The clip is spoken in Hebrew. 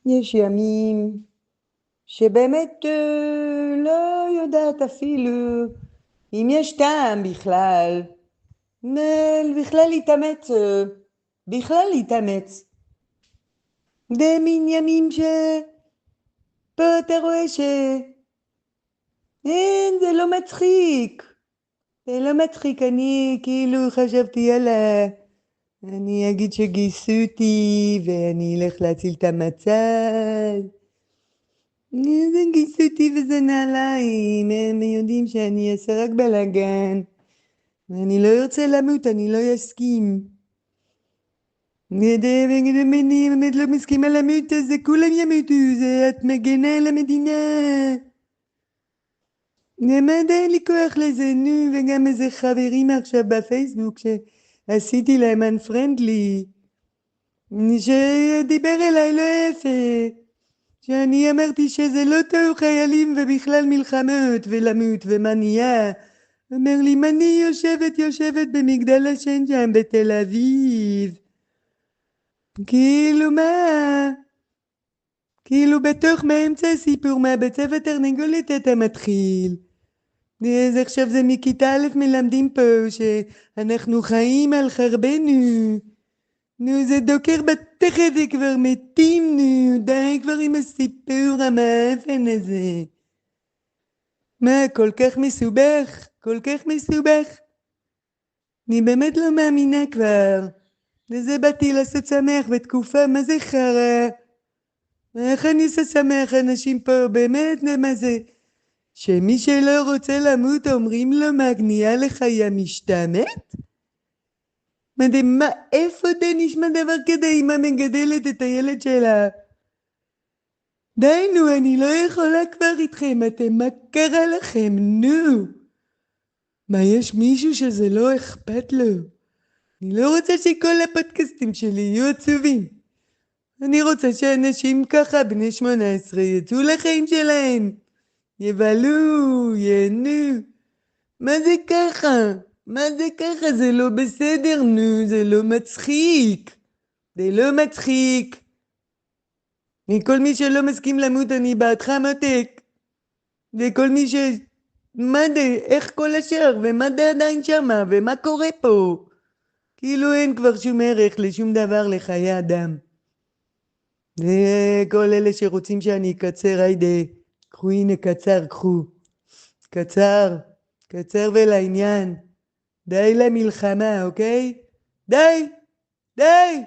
יש ימים שבאמת לא יודעת אפילו אם יש טעם בכלל, בכלל להתאמץ, בכלל להתאמץ. זה מין ימים שפה אתה רואה אין, זה לא מצחיק. זה לא מצחיק, אני כאילו חשבתי יאללה, אני אגיד שגייסו אותי ואני אלך להציל את המצב. זה גייסו אותי וזה נעליים, הם יודעים שאני אעשה רק בלאגן. ואני לא ארצה למות, אני לא אסכים. אני באמת לא מסכימה למות, אז כולם ימותו, זה את מגנה על המדינה. באמת אין לי כוח לזה, נו, וגם איזה חברים עכשיו בפייסבוק שעשיתי להם unfriendly, שדיבר אליי לא יפה, שאני אמרתי שזה לא טוב חיילים ובכלל מלחמות ולמות ומה נהיה. אומר לי, מה אני יושבת במגדל השן שם בתל אביב. כאילו מה? כאילו בתוך מאמצע הסיפור מהביצה ותרנגולת אתה מתחיל. אז עכשיו זה מכיתה א' מלמדים פה שאנחנו חיים על חרבנו. נו, זה דוקר בתכת וכבר מתים, נו, די כבר עם הסיפור המאפן הזה. מה, כל כך מסובך? כל כך מסובך? אני באמת לא מאמינה כבר. לזה באתי לעשות שמח בתקופה, מה זה חרא? איך אני עושה שמח אנשים פה, באמת, מה זה? שמי שלא רוצה למות אומרים לו מהגניעה לך יא משתמט? מה, איפה זה נשמע דבר כזה אמא מגדלת את הילד שלה? די נו, אני לא יכולה כבר איתכם, מה קרה לכם? נו. מה, יש מישהו שזה לא אכפת לו? אני לא רוצה שכל הפודקאסטים שלי יהיו עצובים. אני רוצה שאנשים ככה בני 18 יצאו לחיים שלהם. יבלו, ייהנו. מה זה ככה? מה זה ככה? זה לא בסדר, נו, זה לא מצחיק. זה לא מצחיק. מכל מי שלא מסכים למות אני בעדך מותק. וכל מי מה זה? איך כל השאר? ומה זה עדיין שמה? ומה קורה פה? כאילו אין כבר שום ערך לשום דבר לחיי אדם. וכל אלה שרוצים שאני אקצר, היידה, קחו הנה קצר, קחו. קצר, קצר ולעניין. די למלחמה, אוקיי? די! די!